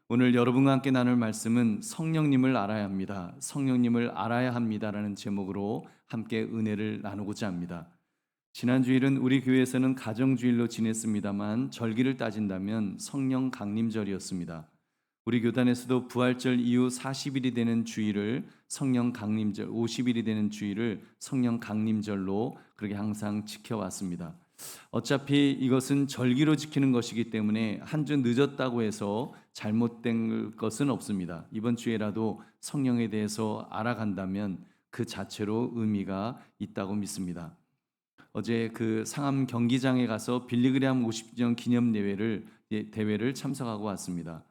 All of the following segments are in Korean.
오늘 여러분과 함께 나눌 말씀은 성령님을 알아야 합니다. 성령님을 알아야 합니다라는 제목으로 함께 은혜를 나누고자 합니다. 지난 주일은 우리 교회에서는 가정주일로 지냈습니다만 절기를 따진다면 성령 강림절이었습니다. 우리 교단에서도 부활절 이후 40일이 되는 주일을 성령 강림절, 50일이 되는 주일을 성령 강림절로 그렇게 항상 지켜왔습니다. 어차피 이것은 절기로 지키는 것이기 때문에 한 주 늦었다고 해서 잘못된 것은 없습니다. 이번 주에라도 성령에 대해서 알아간다면 그 자체로 의미가 있다고 믿습니다. 어제 그 상암 경기장에 가서 빌리그레암 50주년 기념 대회를 참석하고 왔습니다.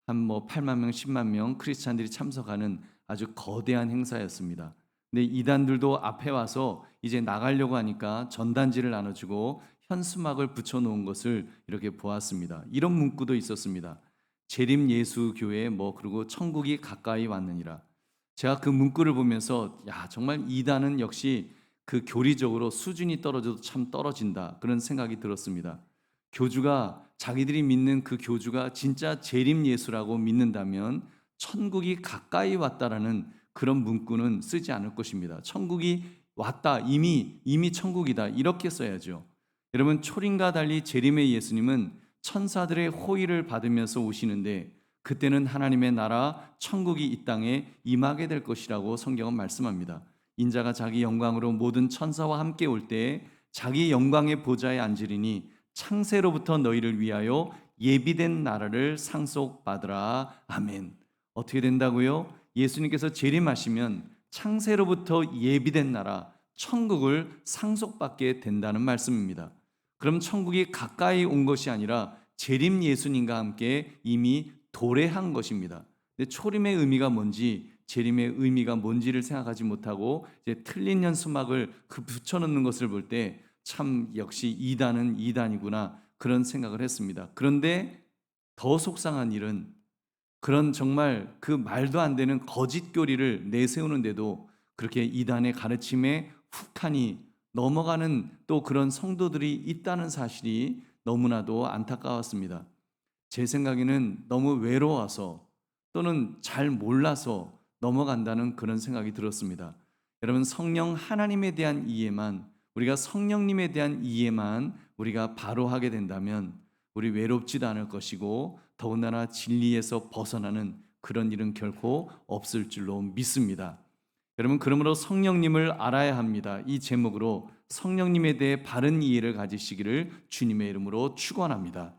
한 8만 명, 10만 명 크리스찬들이 참석하는 아주 거대한 행사였습니다. 근데 이단들도 앞에 와서 이제 나가려고 하니까 전단지를 나눠주고 현수막을 붙여놓은 것을 이렇게 보았습니다. 이런 문구도 있었습니다. 재림 예수 교회 그리고 천국이 가까이 왔느니라. 제가 그 문구를 보면서 정말 이단은 역시 그 교리적으로 수준이 떨어져도 참 떨어진다 그런 생각이 들었습니다. 교주가 자기들이 믿는 그 교주가 진짜 재림 예수라고 믿는다면 천국이 가까이 왔다라는 그런 문구는 쓰지 않을 것입니다. 천국이 왔다, 이미 천국이다 이렇게 써야죠. 여러분, 초림과 달리 재림의 예수님은 천사들의 호의를 받으면서 오시는데 그때는 하나님의 나라 천국이 이 땅에 임하게 될 것이라고 성경은 말씀합니다. 인자가 자기 영광으로 모든 천사와 함께 올 때 자기 영광의 보좌에 앉으리니 창세로부터 너희를 위하여 예비된 나라를 상속받으라. 아멘. 어떻게 된다고요? 예수님께서 재림하시면 창세로부터 예비된 나라 천국을 상속받게 된다는 말씀입니다. 그럼 천국이 가까이 온 것이 아니라 재림 예수님과 함께 이미 도래한 것입니다. 근데 초림의 의미가 뭔지, 재림의 의미가 뭔지를 생각하지 못하고 이제 틀린 현수막을 붙여놓는 것을 볼 때 참 역시 이단은 이단이구나 그런 생각을 했습니다. 그런데 더 속상한 일은 그런 정말 그 말도 안 되는 거짓 교리를 내세우는데도 그렇게 이단의 가르침에 훅하니 넘어가는 또 그런 성도들이 있다는 사실이 너무나도 안타까웠습니다. 제 생각에는 너무 외로워서 또는 잘 몰라서 넘어간다는 그런 생각이 들었습니다. 여러분, 성령 하나님에 대한 이해만, 우리가 성령님에 대한 이해만 우리가 바로 하게 된다면 우리 외롭지도 않을 것이고 더군다나 진리에서 벗어나는 그런 일은 결코 없을 줄로 믿습니다. 여러분, 그러므로 성령님을 알아야 합니다. 이 제목으로 성령님에 대해 바른 이해를 가지시기를 주님의 이름으로 축원합니다.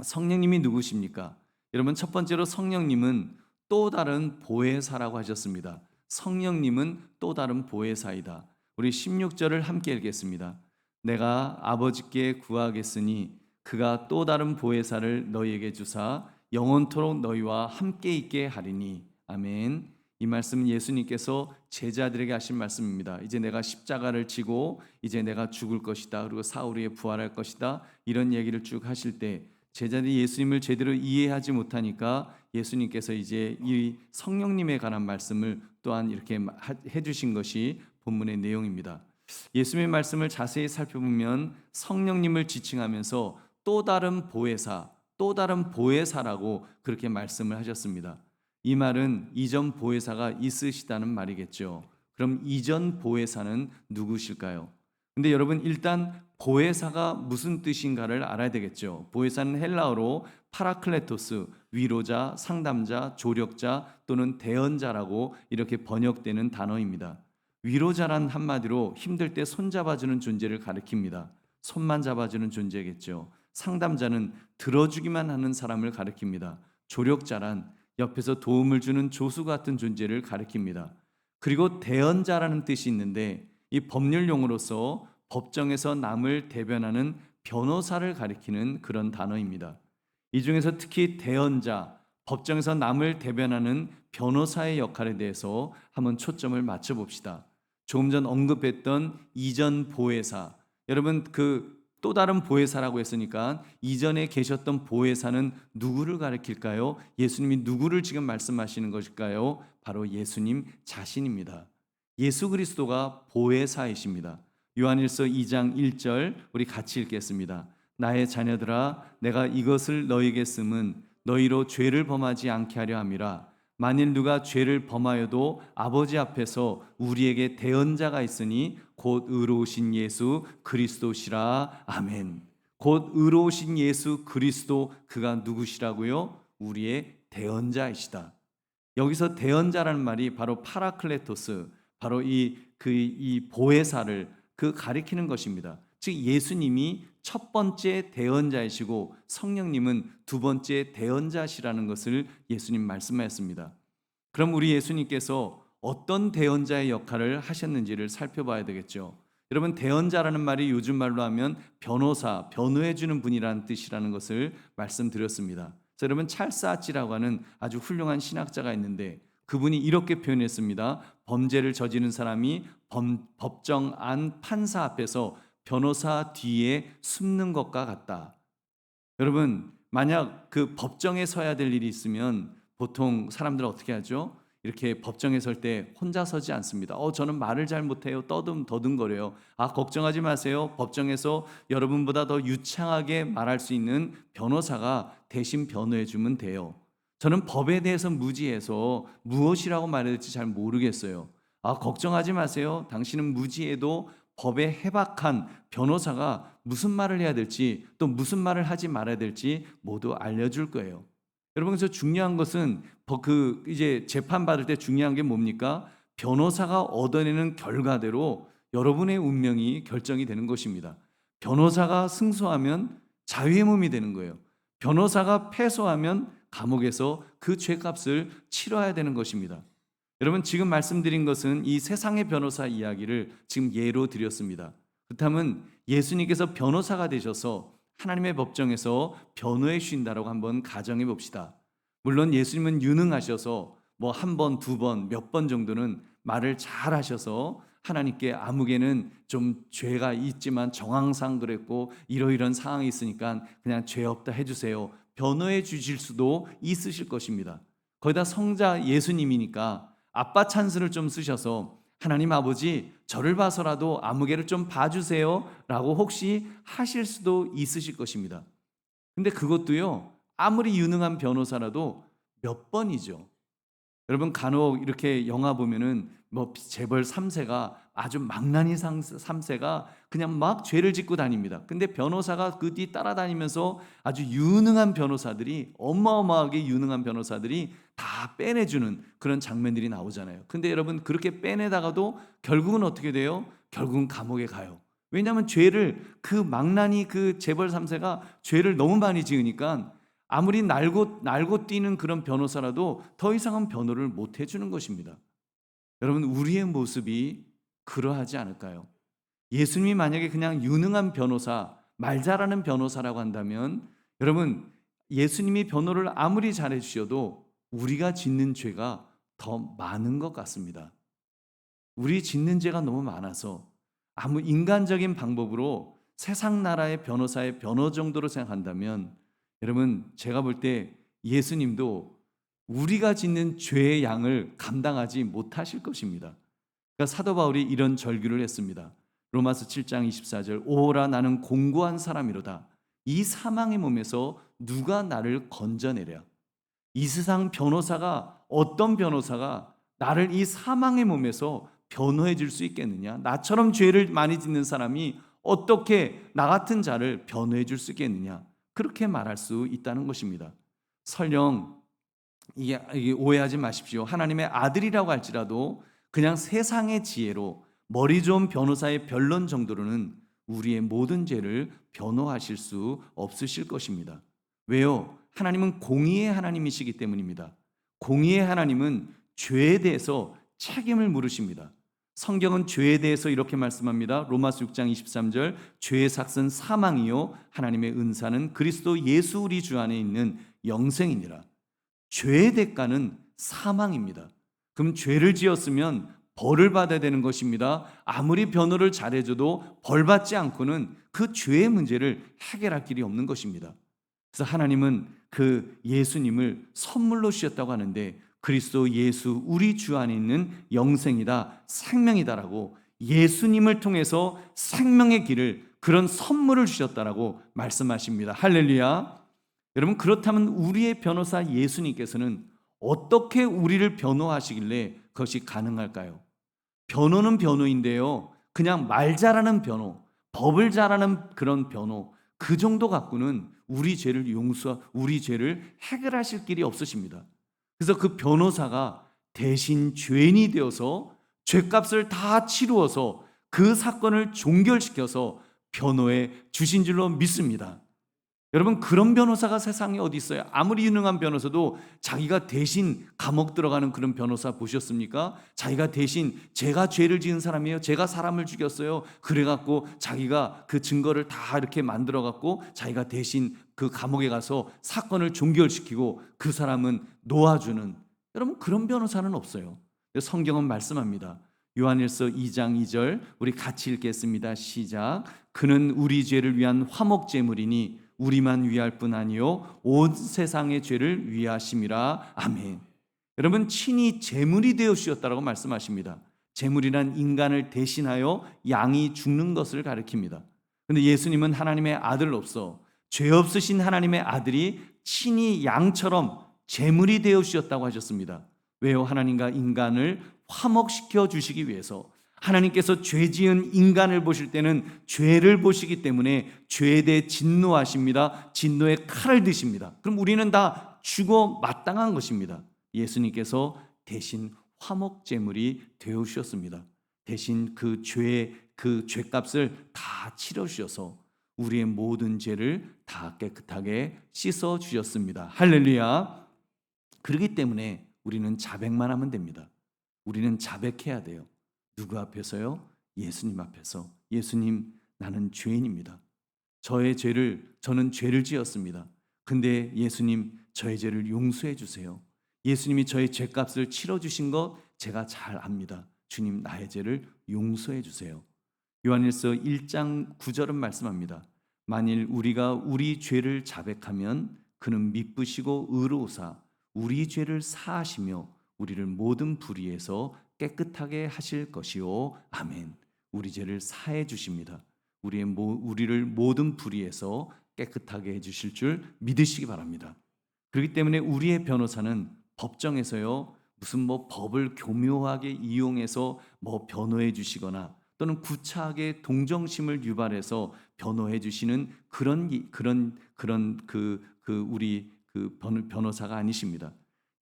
성령님이 누구십니까? 여러분, 첫 번째로 성령님은 또 다른 보혜사라고 하셨습니다. 성령님은 또 다른 보혜사이다. 우리 16절을 함께 읽겠습니다. 내가 아버지께 구하겠으니 그가 또 다른 보혜사를 너희에게 주사 영원토록 너희와 함께 있게 하리니. 아멘. 이 말씀은 예수님께서 제자들에게 하신 말씀입니다. 이제 내가 십자가를 지고 이제 내가 죽을 것이다. 그리고 사흘 후에 부활할 것이다. 이런 얘기를 쭉 하실 때 제자들이 예수님을 제대로 이해하지 못하니까 예수님께서 이제 이 성령님에 관한 말씀을 또한 이렇게 해주신 것이 본문의 내용입니다. 예수님의 말씀을 자세히 살펴보면 성령님을 지칭하면서 또 다른 보혜사, 또 다른 보혜사라고 그렇게 말씀을 하셨습니다. 이 말은 이전 보혜사가 있으시다는 말이겠죠. 그럼 이전 보혜사는 누구실까요? 근데 여러분, 일단 보혜사가 무슨 뜻인가를 알아야 되겠죠. 보혜사는 헬라어로 파라클레토스, 위로자, 상담자, 조력자 또는 대언자라고 이렇게 번역되는 단어입니다. 위로자란 한마디로 힘들 때 손잡아주는 존재를 가리킵니다. 손만 잡아주는 존재겠죠. 상담자는 들어주기만 하는 사람을 가리킵니다. 조력자란 옆에서 도움을 주는 조수 같은 존재를 가리킵니다. 그리고 대언자라는 뜻이 있는데 이 법률 용어로서 법정에서 남을 대변하는 변호사를 가리키는 그런 단어입니다. 이 중에서 특히 대언자, 법정에서 남을 대변하는 변호사의 역할에 대해서 한번 초점을 맞춰봅시다. 조금 전 언급했던 이전 보혜사, 여러분 그 또 다른 보혜사라고 했으니까 이전에 계셨던 보혜사는 누구를 가리킬까요? 예수님이 누구를 지금 말씀하시는 것일까요? 바로 예수님 자신입니다. 예수 그리스도가 보혜사이십니다. 요한일서 2장 1절 우리 같이 읽겠습니다. 나의 자녀들아, 내가 이것을 너희에게 쓰면 너희로 죄를 범하지 않게 하려 함이라. 만일 누가 죄를 범하여도 아버지 앞에서 우리에게 대언자가 있으니 곧 의로우신 예수 그리스도시라. 아멘. 곧 의로우신 예수 그리스도, 그가 누구시라고요? 우리의 대언자이시다. 여기서 대언자라는 말이 바로 파라클레토스, 바로 이 보혜사를 가리키는 것입니다. 즉 예수님이 첫 번째 대언자이시고 성령님은 두 번째 대언자시라는 것을 예수님 말씀하셨습니다. 그럼 우리 예수님께서 어떤 대언자의 역할을 하셨는지를 살펴봐야 되겠죠. 여러분, 대언자라는 말이 요즘 말로 하면 변호사, 변호해 주는 분이라는 뜻이라는 것을 말씀드렸습니다. 그래서 여러분, 찰스 아치라고 하는 아주 훌륭한 신학자가 있는데 그분이 이렇게 표현했습니다. 범죄를 저지른 사람이 법정 안 판사 앞에서 변호사 뒤에 숨는 것과 같다. 여러분, 만약 그 법정에 서야 될 일이 있으면 보통 사람들은 어떻게 하죠? 이렇게 법정에 설 때 혼자 서지 않습니다. 저는 말을 잘 못해요. 더듬거려요. 걱정하지 마세요. 법정에서 여러분보다 더 유창하게 말할 수 있는 변호사가 대신 변호해 주면 돼요. 저는 법에 대해서 무지해서 무엇이라고 말해야 될지 잘 모르겠어요. 걱정하지 마세요. 당신은 무지해도 법에 해박한 변호사가 무슨 말을 해야 될지, 또 무슨 말을 하지 말아야 될지 모두 알려줄 거예요. 여러분, 그래서 중요한 것은 이제 재판 받을 때 중요한 게 뭡니까? 변호사가 얻어내는 결과대로 여러분의 운명이 결정이 되는 것입니다. 변호사가 승소하면 자유의 몸이 되는 거예요. 변호사가 패소하면 감옥에서 그 죄값을 치러야 되는 것입니다. 여러분, 지금 말씀드린 것은 이 세상의 변호사 이야기를 지금 예로 드렸습니다. 그렇다면 예수님께서 변호사가 되셔서 하나님의 법정에서 변호해 주신다라고 한번 가정해 봅시다. 물론 예수님은 유능하셔서 한 번, 두 번, 몇 번 정도는 말을 잘 하셔서 하나님께 아무개는 좀 죄가 있지만 정황상 그랬고 이러이런 상황이 있으니까 그냥 죄 없다 해주세요. 변호해 주실 수도 있으실 것입니다. 거기다 성자 예수님이니까 아빠 찬스를 좀 쓰셔서 하나님 아버지, 저를 봐서라도 아무개를 좀 봐주세요 라고 혹시 하실 수도 있으실 것입니다. 근데 그것도요, 아무리 유능한 변호사라도 몇 번이죠. 여러분, 간혹 이렇게 영화 보면은 재벌 3세가 아주 망나니 3세가 그냥 막 죄를 짓고 다닙니다. 근데 변호사가 그 뒤 따라다니면서 아주 유능한 변호사들이, 어마어마하게 유능한 변호사들이 다 빼내주는 그런 장면들이 나오잖아요. 근데 여러분, 그렇게 빼내다가도 결국은 어떻게 돼요? 결국은 감옥에 가요. 왜냐하면 그 망나니 재벌 3세가 죄를 너무 많이 지으니까 아무리 날고 뛰는 그런 변호사라도 더 이상은 변호를 못 해주는 것입니다. 여러분, 우리의 모습이 그러하지 않을까요? 예수님이 만약에 그냥 유능한 변호사, 말 잘하는 변호사라고 한다면 여러분, 예수님이 변호를 아무리 잘해 주셔도 우리가 짓는 죄가 더 많은 것 같습니다. 우리 짓는 죄가 너무 많아서 아무 인간적인 방법으로 세상 나라의 변호사의 변호 정도로 생각한다면 여러분, 제가 볼 때 예수님도 우리가 짓는 죄의 양을 감당하지 못하실 것입니다. 그러니까 사도 바울이 이런 절규를 했습니다. 로마서 7장 24절, 오라 나는 공고한 사람이로다. 이 사망의 몸에서 누가 나를 건져내랴. 이 세상 변호사가, 어떤 변호사가 나를 이 사망의 몸에서 변호해 줄 수 있겠느냐? 나처럼 죄를 많이 짓는 사람이 어떻게 나 같은 자를 변호해 줄 수 있겠느냐? 그렇게 말할 수 있다는 것입니다. 설령 이게 오해하지 마십시오. 하나님의 아들이라고 할지라도 그냥 세상의 지혜로 머리 좋은 변호사의 변론 정도로는 우리의 모든 죄를 변호하실 수 없으실 것입니다. 왜요? 하나님은 공의의 하나님이시기 때문입니다. 공의의 하나님은 죄에 대해서 책임을 물으십니다. 성경은 죄에 대해서 이렇게 말씀합니다. 로마서 6장 23절, 죄의 삭은 사망이요 하나님의 은사는 그리스도 예수 우리 주 안에 있는 영생이니라. 죄의 대가는 사망입니다. 그럼 죄를 지었으면 벌을 받아야 되는 것입니다. 아무리 변호를 잘해줘도 벌 받지 않고는 그 죄의 문제를 해결할 길이 없는 것입니다. 그래서 하나님은 그 예수님을 선물로 주셨다고 하는데 그리스도 예수 우리 주 안에 있는 영생이다, 생명이다라고 예수님을 통해서 생명의 길을, 그런 선물을 주셨다라고 말씀하십니다. 할렐루야. 여러분, 그렇다면 우리의 변호사 예수님께서는 어떻게 우리를 변호하시길래 그것이 가능할까요? 변호는 변호인데요, 그냥 말 잘하는 변호, 법을 잘하는 그런 변호, 그 정도 갖고는 우리 죄를 우리 죄를 해결하실 길이 없으십니다. 그래서 그 변호사가 대신 죄인이 되어서 죄값을 다 치루어서 그 사건을 종결시켜서 변호해 주신 줄로 믿습니다. 여러분, 그런 변호사가 세상에 어디 있어요? 아무리 유능한 변호사도 자기가 대신 감옥 들어가는 그런 변호사 보셨습니까? 자기가 대신 제가 죄를 지은 사람이에요, 제가 사람을 죽였어요, 그래갖고 자기가 그 증거를 다 이렇게 만들어갖고 자기가 대신 그 감옥에 가서 사건을 종결시키고 그 사람은 놓아주는, 여러분, 그런 변호사는 없어요. 성경은 말씀합니다. 요한일서 2장 2절 우리 같이 읽겠습니다. 시작. 그는 우리 죄를 위한 화목제물이니 우리만 위할 뿐 아니요 온 세상의 죄를 위하심이라. 아멘. 여러분, 친히 제물이 되어 주셨다라고 말씀하십니다. 제물이란 인간을 대신하여 양이 죽는 것을 가리킵니다. 그런데 예수님은 하나님의 아들로서 죄 없으신 하나님의 아들이 친히 양처럼 제물이 되어 주셨다고 하셨습니다. 왜요? 하나님과 인간을 화목시켜 주시기 위해서. 하나님께서 죄 지은 인간을 보실 때는 죄를 보시기 때문에 죄에 대해 진노하십니다. 진노의 칼을 드십니다. 그럼 우리는 다 죽어 마땅한 것입니다. 예수님께서 대신 화목제물이 되어 주셨습니다. 대신 그 죄값을 다 치러 주셔서 우리의 모든 죄를 다 깨끗하게 씻어 주셨습니다. 할렐루야. 그렇기 때문에 우리는 자백만 하면 됩니다. 우리는 자백해야 돼요. 누구 앞에서요? 예수님 앞에서. 예수님, 나는 죄인입니다. 저는 죄를 지었습니다. 근데 예수님, 저의 죄를 용서해 주세요. 예수님이 저의 죄값을 치러주신 것 제가 잘 압니다. 주님, 나의 죄를 용서해 주세요. 요한일서 1장 9절은 말씀합니다. 만일 우리가 우리 죄를 자백하면 그는 미쁘시고 의로우사 우리 죄를 사하시며 우리를 모든 불의에서 깨끗하게 하실 것이요. 아멘. 우리 죄를 사해 주십니다. 우리를 모든 불의에서 깨끗하게 해주실 줄 믿으시기 바랍니다. 그렇기 때문에 우리의 변호사는 법정에서요, 무슨 법을 교묘하게 이용해서 변호해 주시거나 또는 구차하게 동정심을 유발해서 변호해 주시는 우리 변호사가 아니십니다.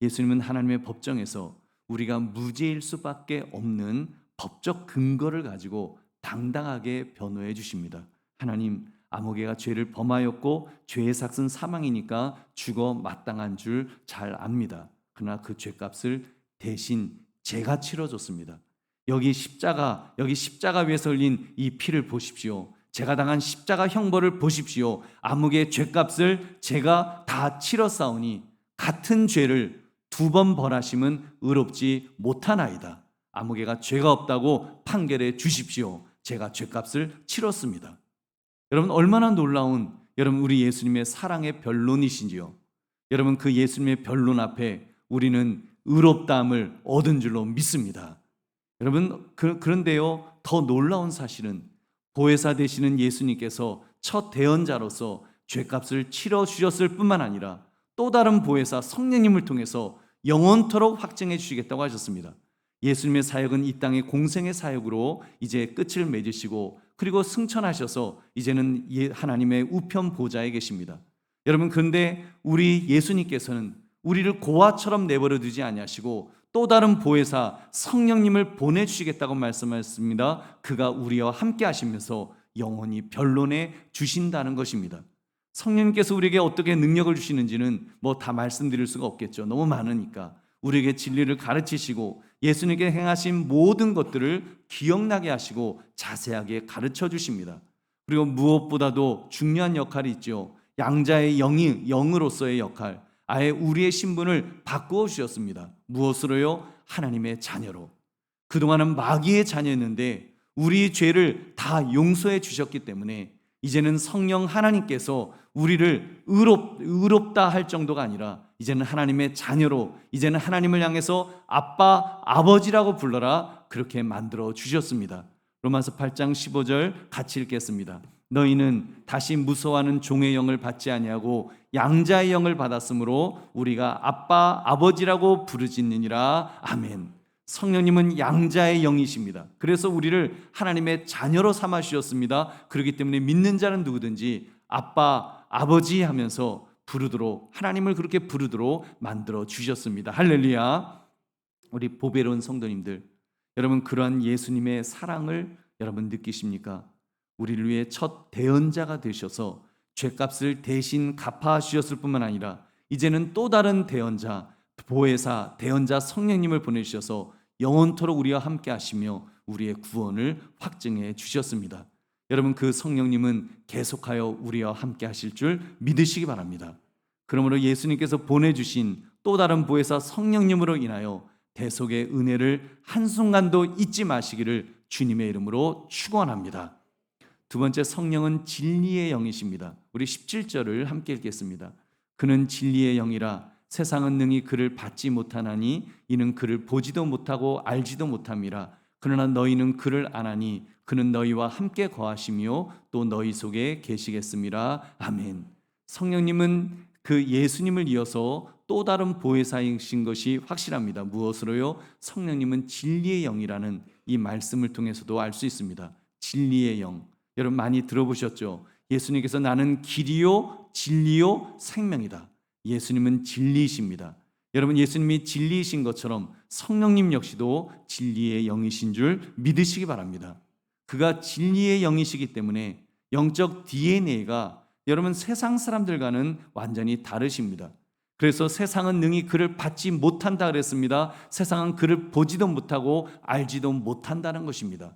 예수님은 하나님의 법정에서 우리가 무죄일 수밖에 없는 법적 근거를 가지고 당당하게 변호해 주십니다. 하나님, 아무개가 죄를 범하였고 죄의 삭은 사망이니까 죽어 마땅한 줄 잘 압니다. 그러나 그 죄값을 대신 제가 치러줬습니다. 여기 십자가 위에 설린 이 피를 보십시오. 제가 당한 십자가 형벌을 보십시오. 아무개의 죄값을 제가 다 치렀사오니 같은 죄를 2번 벌하심은 의롭지 못하나이다. 아무개가 죄가 없다고 판결해 주십시오. 제가 죄값을 치렀습니다. 여러분, 얼마나 놀라운 우리 예수님의 사랑의 변론이신지요. 여러분, 그 예수님의 변론 앞에 우리는 의롭다함을 얻은 줄로 믿습니다. 여러분, 그런데요, 더 놀라운 사실은 보혜사 되시는 예수님께서 첫 대언자로서 죄값을 치러주셨을 뿐만 아니라 또 다른 보혜사 성령님을 통해서 영원토록 확증해 주시겠다고 하셨습니다. 예수님의 사역은 이 땅의 공생의 사역으로 이제 끝을 맺으시고 그리고 승천하셔서 이제는 하나님의 우편 보좌에 계십니다. 여러분, 그런데 우리 예수님께서는 우리를 고아처럼 내버려 두지 아니하시고 또 다른 보혜사 성령님을 보내주시겠다고 말씀하셨습니다. 그가 우리와 함께 하시면서 영원히 변론해 주신다는 것입니다. 성령님께서 우리에게 어떻게 능력을 주시는지는 다 말씀드릴 수가 없겠죠. 너무 많으니까. 우리에게 진리를 가르치시고 예수님께 행하신 모든 것들을 기억나게 하시고 자세하게 가르쳐 주십니다. 그리고 무엇보다도 중요한 역할이 있죠. 양자의 영으로서의 역할, 아예 우리의 신분을 바꾸어 주셨습니다. 무엇으로요? 하나님의 자녀로. 그동안은 마귀의 자녀였는데 우리 죄를 다 용서해 주셨기 때문에 이제는 성령 하나님께서 우리를 의롭다 할 정도가 아니라 이제는 하나님의 자녀로, 이제는 하나님을 향해서 아빠, 아버지라고 불러라, 그렇게 만들어 주셨습니다. 로마서 8장 15절 같이 읽겠습니다. 너희는 다시 무서워하는 종의 영을 받지 아니하고 양자의 영을 받았으므로 우리가 아빠 아버지라고 부르짖느니라. 아멘. 성령님은 양자의 영이십니다. 그래서 우리를 하나님의 자녀로 삼아 주셨습니다. 그렇기 때문에 믿는 자는 누구든지 아빠 아버지 하면서 부르도록, 하나님을 그렇게 부르도록 만들어 주셨습니다. 할렐루야. 우리 보배로운 성도님들, 여러분 그러한 예수님의 사랑을 여러분 느끼십니까? 우리를 위해 첫 대언자가 되셔서 죄값을 대신 갚아 주셨을 뿐만 아니라 이제는 또 다른 대언자, 보혜사, 대언자 성령님을 보내주셔서 영원토록 우리와 함께 하시며 우리의 구원을 확증해 주셨습니다. 여러분 그 성령님은 계속하여 우리와 함께 하실 줄 믿으시기 바랍니다. 그러므로 예수님께서 보내주신 또 다른 보혜사 성령님으로 인하여 대속의 은혜를 한순간도 잊지 마시기를 주님의 이름으로 축원합니다. 두 번째, 성령은 진리의 영이십니다. 우리 17절을 함께 읽겠습니다. 그는 진리의 영이라 세상은 능히 그를 받지 못하나니 이는 그를 보지도 못하고 알지도 못함이라. 그러나 너희는 그를 아나니 그는 너희와 함께 거하시며 또 너희 속에 계시겠음이라. 아멘. 성령님은 그 예수님을 이어서 또 다른 보혜사이신 것이 확실합니다. 무엇으로요? 성령님은 진리의 영이라는 이 말씀을 통해서도 알 수 있습니다. 진리의 영, 여러분 많이 들어보셨죠? 예수님께서 나는 길이요 진리요 생명이다. 예수님은 진리이십니다. 여러분 예수님이 진리이신 것처럼 성령님 역시도 진리의 영이신 줄 믿으시기 바랍니다. 그가 진리의 영이시기 때문에 영적 DNA가 여러분 세상 사람들과는 완전히 다르십니다. 그래서 세상은 능히 그를 받지 못한다 그랬습니다. 세상은 그를 보지도 못하고 알지도 못한다는 것입니다.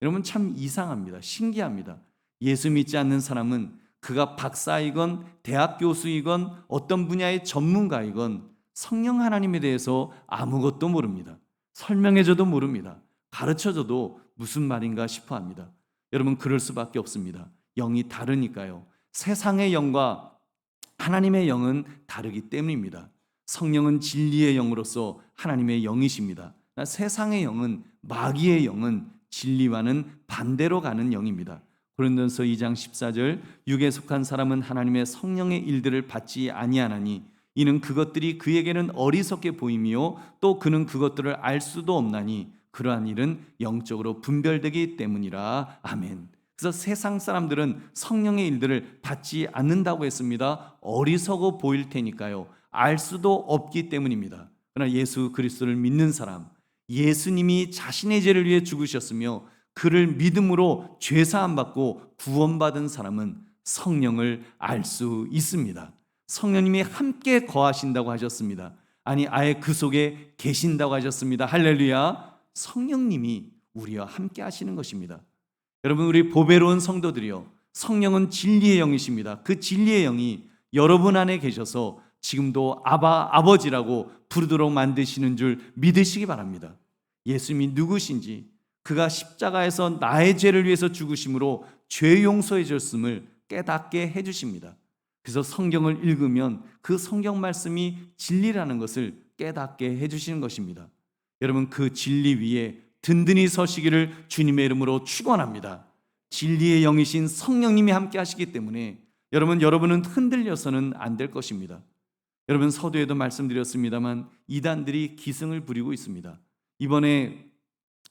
여러분 참 이상합니다. 신기합니다. 예수 믿지 않는 사람은 그가 박사이건 대학 교수이건 어떤 분야의 전문가이건 성령 하나님에 대해서 아무것도 모릅니다. 설명해줘도 모릅니다. 가르쳐줘도 무슨 말인가 싶어 합니다. 여러분 그럴 수밖에 없습니다. 영이 다르니까요. 세상의 영과 하나님의 영은 다르기 때문입니다. 성령은 진리의 영으로서 하나님의 영이십니다. 세상의 영은, 마귀의 영은 진리와는 반대로 가는 영입니다. 고린도전서 2장 14절, 육에 속한 사람은 하나님의 성령의 일들을 받지 아니하나니 이는 그것들이 그에게는 어리석게 보이며 또 그는 그것들을 알 수도 없나니 그러한 일은 영적으로 분별되기 때문이라. 아멘. 그래서 세상 사람들은 성령의 일들을 받지 않는다고 했습니다. 어리석어 보일 테니까요. 알 수도 없기 때문입니다. 그러나 예수 그리스도를 믿는 사람, 예수님이 자신의 죄를 위해 죽으셨으며 그를 믿음으로 죄사함 받고 구원받은 사람은 성령을 알 수 있습니다. 성령님이 함께 거하신다고 하셨습니다. 아니 아예 그 속에 계신다고 하셨습니다. 할렐루야. 성령님이 우리와 함께 하시는 것입니다. 여러분 우리 보배로운 성도들이요, 성령은 진리의 영이십니다. 그 진리의 영이 여러분 안에 계셔서 지금도 아바 아버지라고 부르도록 만드시는 줄 믿으시기 바랍니다. 예수님이 누구신지, 그가 십자가에서 나의 죄를 위해서 죽으심으로 죄 용서해 줬음을 깨닫게 해주십니다. 그래서 성경을 읽으면 그 성경 말씀이 진리라는 것을 깨닫게 해주시는 것입니다. 여러분 그 진리 위에 든든히 서시기를 주님의 이름으로 축원합니다. 진리의 영이신 성령님이 함께 하시기 때문에 여러분은 흔들려서는 안 될 것입니다. 여러분 서두에도 말씀드렸습니다만 이단들이 기승을 부리고 있습니다. 이번에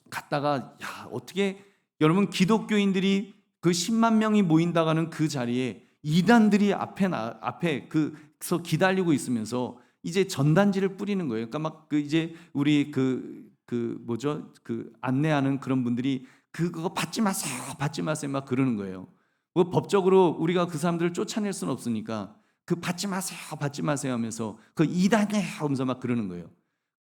갔다가 어떻게 여러분 기독교인들이 그 10만 명이 모인다고 하는 그 자리에 이단들이 앞에 그서 기다리고 있으면서 이제 전단지를 뿌리는 거예요. 그러니까 막 이제 우리 안내하는 그런 분들이 그거 받지 마세요 막 그러는 거예요. 뭐 법적으로 우리가 그 사람들을 쫓아낼 수는 없으니까 그 받지 마세요 하면서 그 이단이야 하면서 막 그러는 거예요.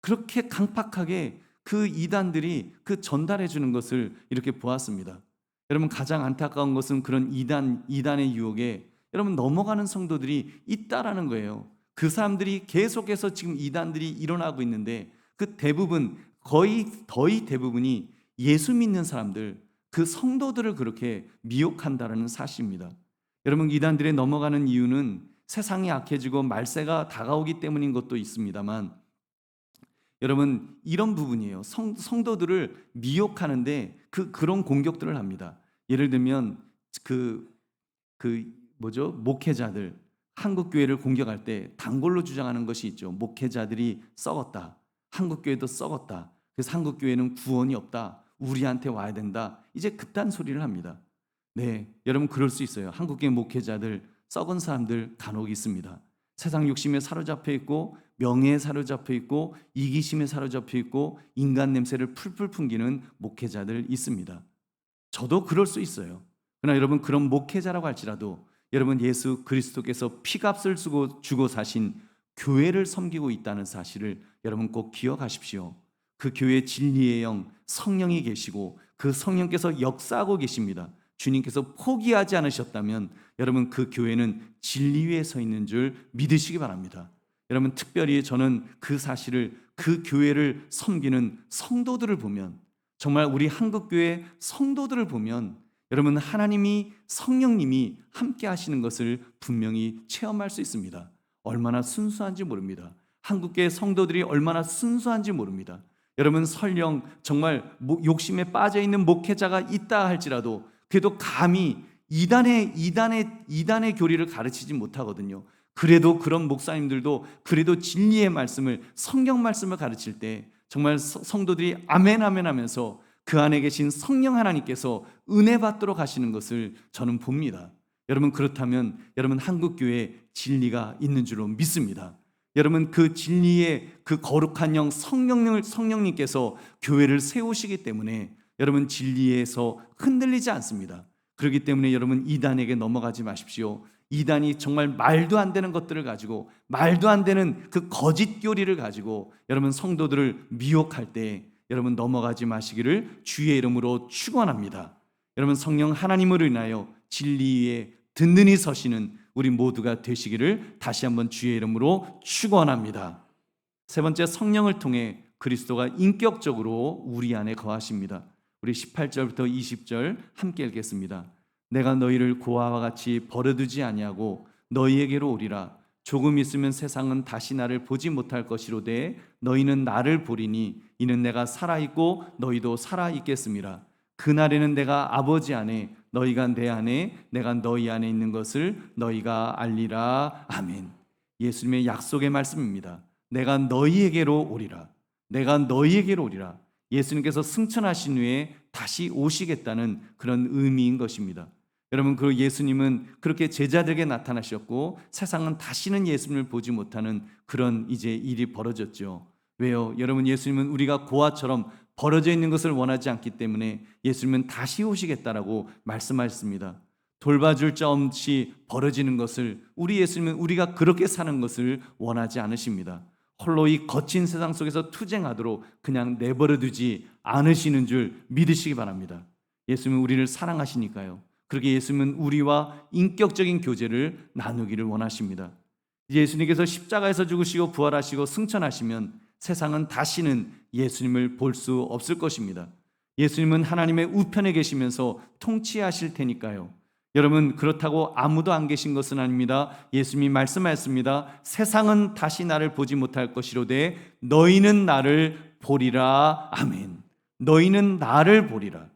그렇게 강팍하게 그 이단들이 그 전달해 주는 것을 이렇게 보았습니다. 여러분 가장 안타까운 것은 그런 이단의 유혹에 여러분 넘어가는 성도들이 있다라는 거예요. 그 사람들이 계속해서 지금 이단들이 일어나고 있는데 그 대부분 거의 대부분이 예수 믿는 사람들, 그 성도들을 그렇게 미혹한다라는 사실입니다. 여러분 이단들에 넘어가는 이유는 세상이 악해지고 말세가 다가오기 때문인 것도 있습니다만 여러분 이런 부분이에요. 성도들을 미혹하는데 그런 공격들을 합니다. 예를 들면 그 뭐죠? 목회자들 한국 교회를 공격할 때 단골로 주장하는 것이 있죠. 목회자들이 썩었다. 한국 교회도 썩었다. 그래서 한국 교회는 구원이 없다. 우리한테 와야 된다. 이제 그딴 소리를 합니다. 네, 여러분 그럴 수 있어요. 한국 교회 목회자들 썩은 사람들 간혹 있습니다. 세상 욕심에 사로잡혀 있고 명예에 사로잡혀 있고 이기심에 사로잡혀 있고 인간 냄새를 풀풀 풍기는 목회자들 있습니다. 저도 그럴 수 있어요. 그러나 여러분 그런 목회자라고 할지라도 여러분 예수 그리스도께서 피값을 주고 사신 교회를 섬기고 있다는 사실을 여러분 꼭 기억하십시오. 그 교회 진리의 영 성령이 계시고 그 성령께서 역사하고 계십니다. 주님께서 포기하지 않으셨다면 여러분 그 교회는 진리 위에 서 있는 줄 믿으시기 바랍니다. 여러분 특별히 저는 그 사실을 그 교회를 섬기는 성도들을 보면 정말 우리 한국교회 성도들을 보면 여러분 하나님이 성령님이 함께 하시는 것을 분명히 체험할 수 있습니다. 얼마나 순수한지 모릅니다. 한국교회 성도들이 얼마나 순수한지 모릅니다. 여러분 설령 정말 욕심에 빠져있는 목회자가 있다 할지라도 그래도 감히 이단의 교리를 가르치지 못하거든요. 그래도 그런 목사님들도 그래도 진리의 말씀을 성경 말씀을 가르칠 때 정말 성도들이 아멘 아멘 하면서 그 안에 계신 성령 하나님께서 은혜 받도록 하시는 것을 저는 봅니다. 여러분 그렇다면 여러분 한국교회에 진리가 있는 줄로 믿습니다. 여러분 그 진리의 그 거룩한 영 성령님께서 교회를 세우시기 때문에 여러분 진리에서 흔들리지 않습니다. 그렇기 때문에 여러분 이단에게 넘어가지 마십시오. 이단이 정말 말도 안 되는 것들을 가지고 말도 안 되는 그 거짓 교리를 가지고 여러분 성도들을 미혹할 때 여러분 넘어가지 마시기를 주의 이름으로 축원합니다. 여러분 성령 하나님으로 인하여 진리에 든든히 서시는 우리 모두가 되시기를 다시 한번 주의 이름으로 축원합니다. 세 번째, 성령을 통해 그리스도가 인격적으로 우리 안에 거하십니다. 우리 18절부터 20절 함께 읽겠습니다. 내가 너희를 고아와 같이 버려두지 아니하고 너희에게로 오리라. 조금 있으면 세상은 다시 나를 보지 못할 것이로되 너희는 나를 보리니 이는 내가 살아있고 너희도 살아있겠음이라. 그날에는 내가 아버지 안에 너희가 내 안에 내가 너희 안에 있는 것을 너희가 알리라. 아멘. 예수님의 약속의 말씀입니다. 내가 너희에게로 오리라. 내가 너희에게로 오리라. 예수님께서 승천하신 후에 다시 오시겠다는 그런 의미인 것입니다. 여러분 그 예수님은 그렇게 제자들에게 나타나셨고 세상은 다시는 예수님을 보지 못하는 그런 이제 일이 벌어졌죠. 왜요? 여러분 예수님은 우리가 고아처럼 벌어져 있는 것을 원하지 않기 때문에 예수님은 다시 오시겠다라고 말씀하셨습니다. 돌봐줄 자 없이 벌어지는 것을 우리 예수님은 우리가 그렇게 사는 것을 원하지 않으십니다. 홀로 이 거친 세상 속에서 투쟁하도록 그냥 내버려 두지 않으시는 줄 믿으시기 바랍니다. 예수님은 우리를 사랑하시니까요. 그렇게 예수님은 우리와 인격적인 교제를 나누기를 원하십니다. 예수님께서 십자가에서 죽으시고 부활하시고 승천하시면 세상은 다시는 예수님을 볼 수 없을 것입니다. 예수님은 하나님의 우편에 계시면서 통치하실 테니까요. 여러분 그렇다고 아무도 안 계신 것은 아닙니다. 예수님이 말씀하셨습니다. 세상은 다시 나를 보지 못할 것이로되 너희는 나를 보리라. 아멘. 너희는 나를 보리라.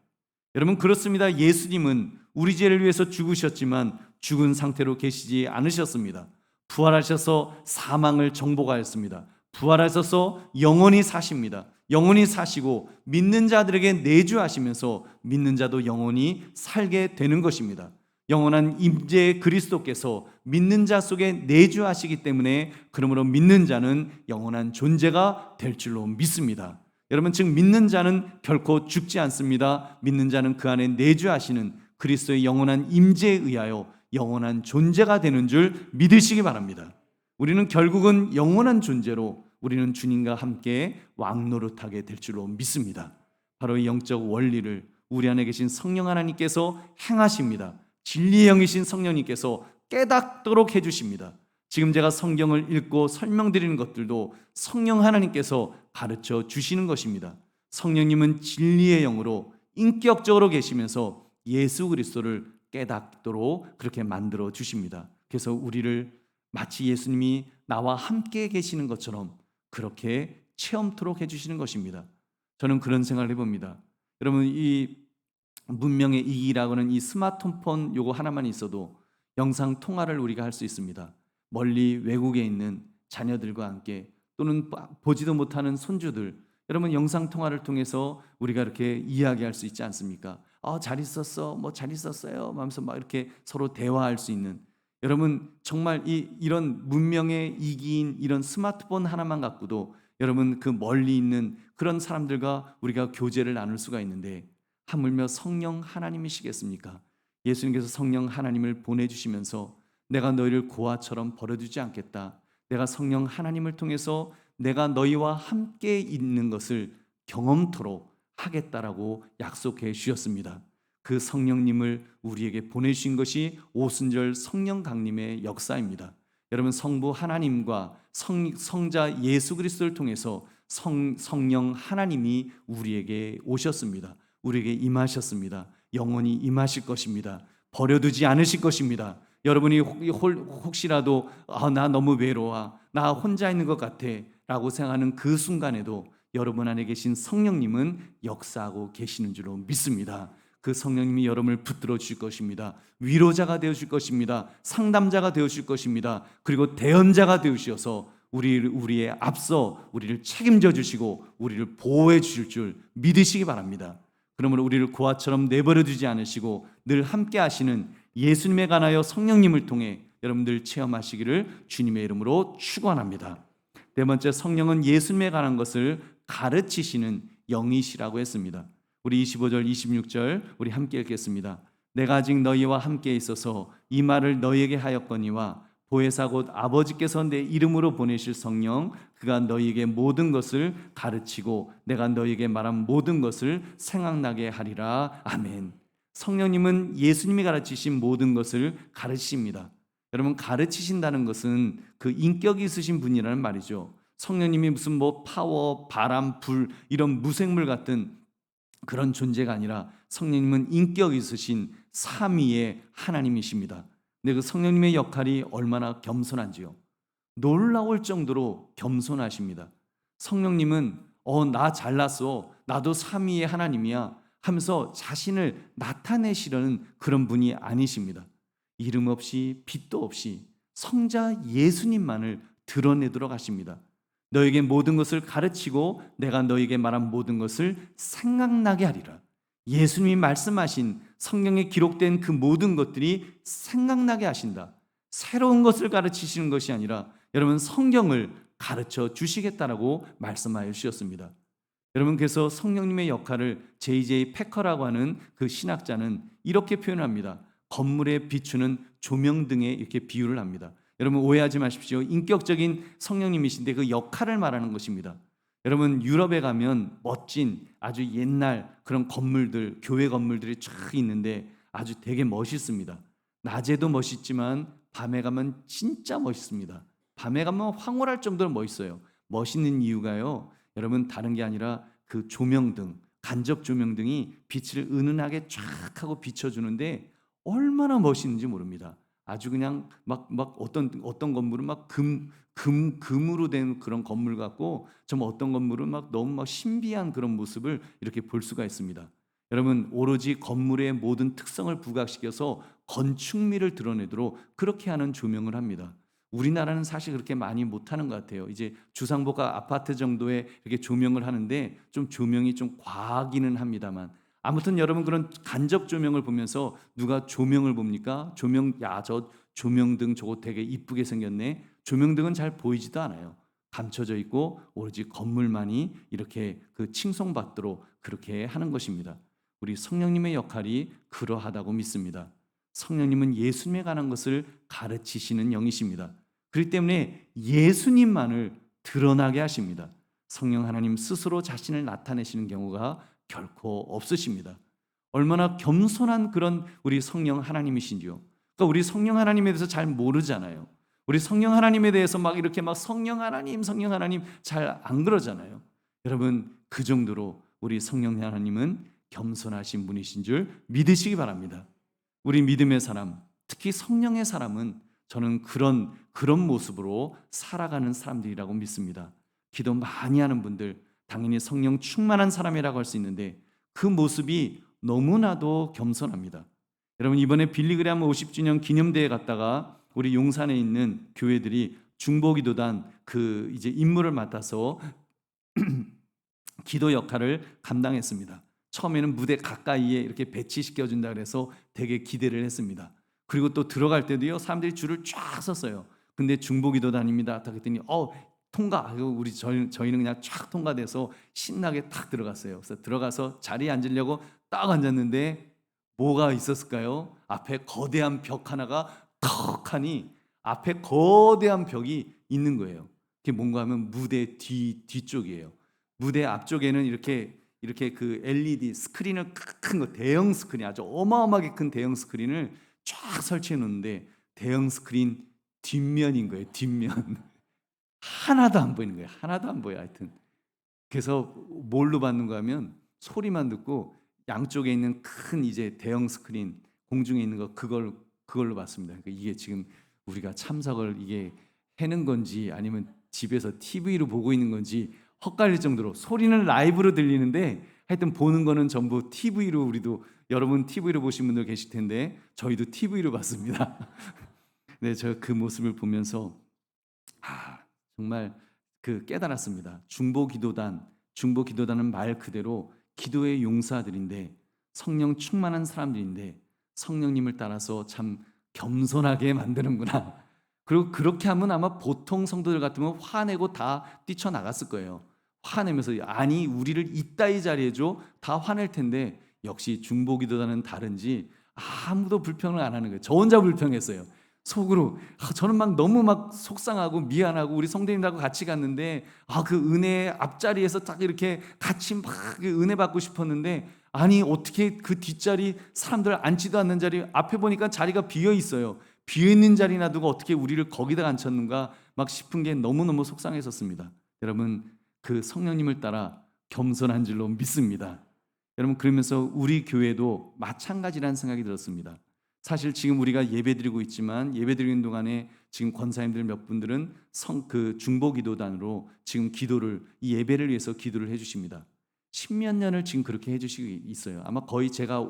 여러분 그렇습니다. 예수님은 우리 죄를 위해서 죽으셨지만 죽은 상태로 계시지 않으셨습니다. 부활하셔서 사망을 정복하였습니다. 부활하셔서 영원히 사십니다. 영원히 사시고 믿는 자들에게 내주하시면서 믿는 자도 영원히 살게 되는 것입니다. 영원한 임재 그리스도께서 믿는 자 속에 내주하시기 때문에 그러므로 믿는 자는 영원한 존재가 될 줄로 믿습니다. 여러분 즉 믿는 자는 결코 죽지 않습니다. 믿는 자는 그 안에 내주하시는 그리스도의 영원한 임재에 의하여 영원한 존재가 되는 줄 믿으시기 바랍니다. 우리는 결국은 영원한 존재로 우리는 주님과 함께 왕노릇하게 될 줄로 믿습니다. 바로 이 영적 원리를 우리 안에 계신 성령 하나님께서 행하십니다. 진리의 영이신 성령님께서 깨닫도록 해주십니다. 지금 제가 성경을 읽고 설명드리는 것들도 성령 하나님께서 가르쳐 주시는 것입니다. 성령님은 진리의 영으로 인격적으로 계시면서 예수 그리스도를 깨닫도록 그렇게 만들어 주십니다. 그래서 우리를 마치 예수님이 나와 함께 계시는 것처럼 그렇게 체험토록 해주시는 것입니다. 저는 그런 생각을 해봅니다. 여러분 이 문명의 이기라고는 이 스마트폰 요거 하나만 있어도 영상 통화를 우리가 할 수 있습니다. 멀리 외국에 있는 자녀들과 함께 또는 보지도 못하는 손주들, 여러분 영상 통화를 통해서 우리가 이렇게 이야기할 수 있지 않습니까? 잘 있었어, 뭐 잘 있었어요, 하면서 막 이렇게 서로 대화할 수 있는, 여러분 정말 이런 문명의 이기인 이런 스마트폰 하나만 갖고도 여러분 그 멀리 있는 그런 사람들과 우리가 교제를 나눌 수가 있는데, 하물며 성령 하나님이시겠습니까? 예수님께서 성령 하나님을 보내주시면서 내가 너희를 고아처럼 버려두지 않겠다, 내가 성령 하나님을 통해서 내가 너희와 함께 있는 것을 경험토록 하겠다라고 약속해 주셨습니다. 그 성령님을 우리에게 보내주신 것이 오순절 성령 강림의 역사입니다. 여러분 성부 하나님과 성자 예수 그리스도를 통해서 성령 하나님이 우리에게 오셨습니다. 우리에게 임하셨습니다. 영원히 임하실 것입니다. 버려두지 않으실 것입니다. 여러분이 혹시라도 나 너무 외로워, 나 혼자 있는 것 같아 라고 생각하는 그 순간에도 여러분 안에 계신 성령님은 역사하고 계시는 줄로 믿습니다. 그 성령님이 여러분을 붙들어 주실 것입니다. 위로자가 되어 주실 것입니다. 상담자가 되어 주실 것입니다. 그리고 대언자가 되어 주셔서 우리의 앞서 우리를 책임져 주시고 우리를 보호해 주실 줄 믿으시기 바랍니다. 그러므로 우리를 고아처럼 내버려 두지 않으시고 늘 함께 하시는 예수님에 관하여 성령님을 통해 여러분들 체험하시기를 주님의 이름으로 축원합니다. 네 번째, 성령은 예수님에 관한 것을 가르치시는 영이시라고 했습니다. 우리 25절 26절 우리 함께 읽겠습니다. 내가 아직 너희와 함께 있어서 이 말을 너희에게 하였거니와 보혜사 곧 아버지께서 내 이름으로 보내실 성령 그가 너희에게 모든 것을 가르치고 내가 너희에게 말한 모든 것을 생각나게 하리라. 아멘. 성령님은 예수님이 가르치신 모든 것을 가르치십니다. 여러분 가르치신다는 것은 그 인격이 있으신 분이라는 말이죠. 성령님이 무슨 뭐 파워, 바람, 불 이런 무생물 같은 그런 존재가 아니라 성령님은 인격 있으신 삼위의 하나님이십니다. 근데 그 성령님의 역할이 얼마나 겸손한지요. 놀라울 정도로 겸손하십니다. 성령님은 나 잘났어, 나도 삼위의 하나님이야 하면서 자신을 나타내시려는 그런 분이 아니십니다. 이름 없이 빛도 없이 성자 예수님만을 드러내도록 하십니다. 너에게 모든 것을 가르치고 내가 너에게 말한 모든 것을 생각나게 하리라. 예수님이 말씀하신 성경에 기록된 그 모든 것들이 생각나게 하신다. 새로운 것을 가르치시는 것이 아니라 여러분 성경을 가르쳐 주시겠다라고 말씀하여 주셨습니다. 여러분 그래서 성령님의 역할을 J.J. 패커라고 하는 그 신학자는 이렇게 표현합니다. 건물에 비추는 조명등에 이렇게 비유를 합니다. 여러분 오해하지 마십시오. 인격적인 성령님이신데 그 역할을 말하는 것입니다. 여러분 유럽에 가면 멋진 아주 옛날 그런 건물들, 교회 건물들이 쫙 있는데 아주 되게 멋있습니다. 낮에도 멋있지만 밤에 가면 진짜 멋있습니다. 밤에 가면 황홀할 정도로 멋있어요. 멋있는 이유가요, 여러분 다른 게 아니라 그 조명등, 간접 조명등이 빛을 은은하게 쫙 하고 비춰주는데 얼마나 멋있는지 모릅니다. 아주 그냥 막 어떤 건물은 막 금으로 된 그런 건물 같고, 좀 어떤 건물은 막 너무 막 신비한 그런 모습을 이렇게 볼 수가 있습니다. 여러분 오로지 건물의 모든 특성을 부각시켜서 건축미를 드러내도록 그렇게 하는 조명을 합니다. 우리나라는 사실 그렇게 많이 못하는 것 같아요. 이제 주상복합 아파트 정도의 이렇게 조명을 하는데 좀 조명이 좀 과하기는 합니다만, 아무튼 여러분 그런 간접 조명을 보면서 누가 조명을 봅니까? 저 조명등 저거 되게 이쁘게 생겼네. 조명등은 잘 보이지도 않아요. 감춰져 있고 오로지 건물만이 이렇게 그 칭송받도록 그렇게 하는 것입니다. 우리 성령님의 역할이 그러하다고 믿습니다. 성령님은 예수님에 관한 것을 가르치시는 영이십니다. 그렇기 때문에 예수님만을 드러나게 하십니다. 성령 하나님 스스로 자신을 나타내시는 경우가 결코 없으십니다. 얼마나 겸손한 그런 우리 성령 하나님이신지요. 그러니까 우리 성령 하나님에 대해서 잘 모르잖아요. 우리 성령 하나님에 대해서 막 이렇게 막 성령 하나님 잘 안 그러잖아요. 여러분 그 정도로 우리 성령 하나님은 겸손하신 분이신 줄 믿으시기 바랍니다. 우리 믿음의 사람, 특히 성령의 사람은 저는 그런 모습으로 살아가는 사람들이라고 믿습니다. 기도 많이 하는 분들 당연히 성령 충만한 사람이라고 할 수 있는데 그 모습이 너무나도 겸손합니다. 여러분, 이번에 빌리그레암 50주년 기념대회 갔다가 우리 용산에 있는 교회들이 중보기도단 그 이제 임무를 맡아서 기도 역할을 감당했습니다. 처음에는 무대 가까이에 이렇게 배치시켜 준다 그래서 되게 기대를 했습니다. 그리고 또 들어갈 때도요, 사람들이 줄을 쫙 섰어요. 근데 중보기도단입니다 딱 했더니 통과. 저희는 그냥 쫙 통과돼서 신나게 탁 들어갔어요. 그래서 들어가서 자리에 앉으려고 딱 앉았는데 뭐가 있었을까요? 앞에 거대한 벽 하나가 턱하니 앞에 거대한 벽이 있는 거예요. 그게 뭔가 하면 무대 뒤쪽이에요. 무대 앞쪽에는 이렇게 그 LED 스크린을 큰 거, 대형 스크린, 아주 어마어마하게 큰 대형 스크린을 쫙 설치해 놓는데 대형 스크린 뒷면인 거예요. 뒷면. 하나도 안 보이는 거예요. 하나도 안 보여. 하여튼 그래서 뭘로 받는가 하면 소리만 듣고 양쪽에 있는 큰 이제 대형 스크린 공중에 있는 거 그걸로 봤습니다. 그러니까 이게 지금 우리가 참석을 이게 해는 건지 아니면 집에서 TV로 보고 있는 건지 헛갈릴 정도로 소리는 라이브로 들리는데 하여튼 보는 거는 전부 TV로 여러분 TV로 보신 분들 계실 텐데 저희도 TV로 봤습니다. 네, 저 그 모습을 보면서 정말 깨달았습니다. 중보기도단은 말 그대로 기도의 용사들인데 성령 충만한 사람들인데 성령님을 따라서 참 겸손하게 만드는구나. 그리고 그렇게 하면 아마 보통 성도들 같으면 화내고 다 뛰쳐나갔을 거예요. 화내면서 아니 우리를 이따위 자리에 줘, 다 화낼 텐데 역시 중보기도단은 다른지 아무도 불평을 안 하는 거예요. 저 혼자 불평했어요. 속으로 저는 너무 속상하고 미안하고 우리 성도님들하고 같이 갔는데 그 은혜 앞자리에서 딱 이렇게 같이 은혜 받고 싶었는데 아니 어떻게 그 뒷자리 사람들 앉지도 않는 자리 앞에 보니까 자리가 비어 있어요. 비어 있는 자리 놔두고 어떻게 우리를 거기다 앉혔는가 싶은 게 너무너무 속상했었습니다. 여러분, 그 성령님을 따라 겸손한 줄로 믿습니다. 여러분, 그러면서 우리 교회도 마찬가지라는 생각이 들었습니다. 사실 지금 우리가 예배드리고 있지만 예배드리는 동안에 지금 권사님들 몇 분들은 중보기도단으로 지금 이 예배를 위해서 기도를 해주십니다. 10몇 년을 지금 그렇게 해주시고 있어요. 아마 거의 제가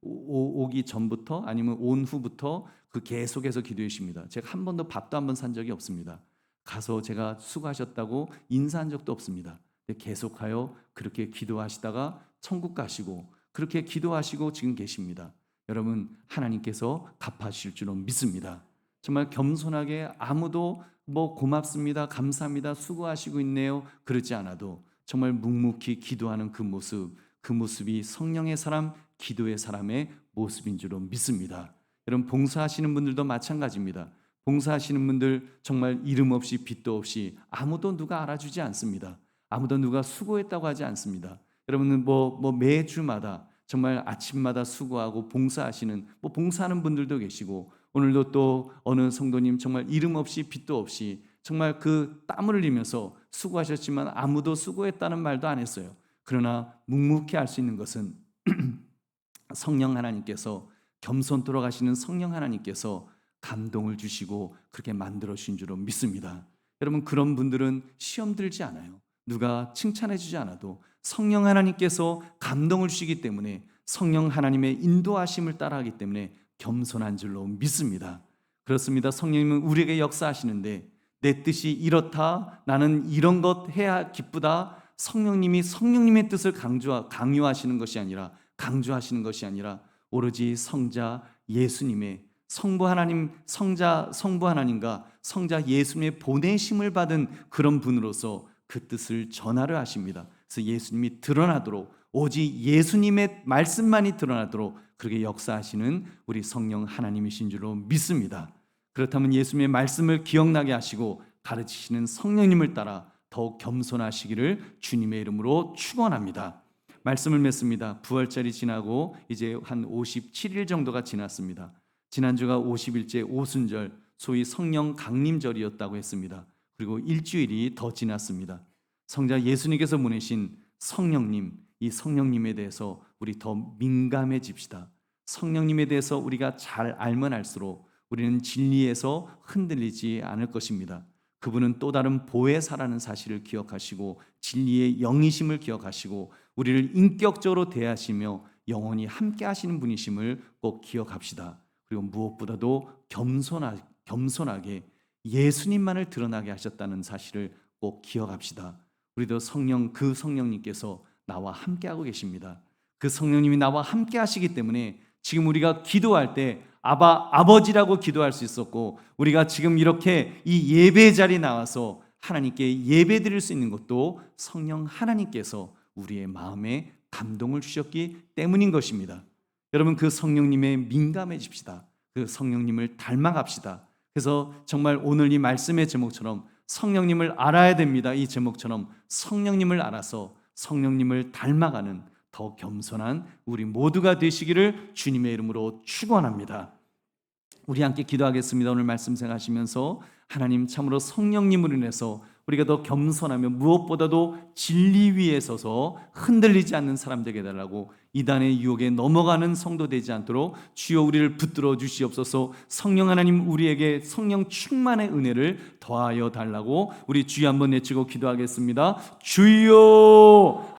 오기 전부터 아니면 온 후부터 계속해서 기도해 주십니다. 제가 한 번도 밥도 한 번 산 적이 없습니다. 가서 제가 수고하셨다고 인사한 적도 없습니다. 계속하여 그렇게 기도하시다가 천국 가시고 그렇게 기도하시고 지금 계십니다. 여러분, 하나님께서 갚아주실 줄로 믿습니다. 정말 겸손하게 아무도 고맙습니다, 감사합니다, 수고하시고 있네요 그러지 않아도 정말 묵묵히 기도하는 그 모습이 성령의 사람, 기도의 사람의 모습인 줄로 믿습니다. 여러분, 봉사하시는 분들도 마찬가지입니다. 봉사하시는 분들 정말 이름 없이 빚도 없이 아무도 누가 알아주지 않습니다. 아무도 누가 수고했다고 하지 않습니다. 여러분은 매주마다 정말 아침마다 수고하고 봉사하시는 봉사하는 분들도 계시고 오늘도 또 어느 성도님 정말 이름 없이 빚도 없이 정말 땀을 흘리면서 수고하셨지만 아무도 수고했다는 말도 안 했어요. 그러나 묵묵히 할 수 있는 것은 성령 하나님께서 겸손토록 하시는 성령 하나님께서 감동을 주시고 그렇게 만들어 주신 줄로 믿습니다. 여러분, 그런 분들은 시험 들지 않아요. 누가 칭찬해 주지 않아도 성령 하나님께서 감동을 주시기 때문에 성령 하나님의 인도하심을 따라하기 때문에 겸손한 줄로 믿습니다. 그렇습니다. 성령님은 우리에게 역사하시는데 내 뜻이 이렇다, 나는 이런 것 해야 기쁘다, 성령님이 성령님의 뜻을 강요하시는 것이 아니라 강조하시는 것이 아니라 오로지 성자 예수님의 성부 하나님과 성자 예수님의 보내심을 받은 그런 분으로서 그 뜻을 전하려 하십니다. 그래서 예수님이 드러나도록 오직 예수님의 말씀만이 드러나도록 그렇게 역사하시는 우리 성령 하나님이신 줄로 믿습니다. 그렇다면 예수님의 말씀을 기억나게 하시고 가르치시는 성령님을 따라 더욱 겸손하시기를 주님의 이름으로 축원합니다. 말씀을 맺습니다. 부활절이 지나고 이제 한 57일 정도가 지났습니다. 지난주가 50일째 오순절, 소위 성령 강림절이었다고 했습니다. 그리고 일주일이 더 지났습니다. 성자 예수님께서 보내신 성령님, 이 성령님에 대해서 우리 더 민감해집시다. 성령님에 대해서 우리가 잘 알면 알수록 우리는 진리에서 흔들리지 않을 것입니다. 그분은 또 다른 보혜사라는 사실을 기억하시고 진리의 영이심을 기억하시고 우리를 인격적으로 대하시며 영원히 함께 하시는 분이심을 꼭 기억합시다. 그리고 무엇보다도 겸손하게 예수님만을 드러나게 하셨다는 사실을 꼭 기억합시다. 우리도 그 성령님께서 나와 함께 하고 계십니다. 그 성령님이 나와 함께 하시기 때문에 지금 우리가 기도할 때 아버지라고 기도할 수 있었고, 우리가 지금 이렇게 이 예배 자리에 나와서 하나님께 예배 드릴 수 있는 것도 성령 하나님께서 우리의 마음에 감동을 주셨기 때문인 것입니다. 여러분, 그 성령님에 민감해집시다. 그 성령님을 닮아갑시다. 그래서 정말 오늘 이 말씀의 제목처럼 성령님을 알아야 됩니다. 이 제목처럼 성령님을 알아서 성령님을 닮아가는 더 겸손한 우리 모두가 되시기를 주님의 이름으로 축원합니다. 우리 함께 기도하겠습니다. 오늘 말씀 생각하시면서 하나님, 참으로 성령님으로 인해서 우리가 더 겸손하며 무엇보다도 진리 위에 서서 흔들리지 않는 사람 되게 해달라고, 이단의 유혹에 넘어가는 성도 되지 않도록 주여 우리를 붙들어 주시옵소서. 성령 하나님, 우리에게 성령 충만의 은혜를 더하여 달라고 우리 주여 한번 외치고 기도하겠습니다. 주여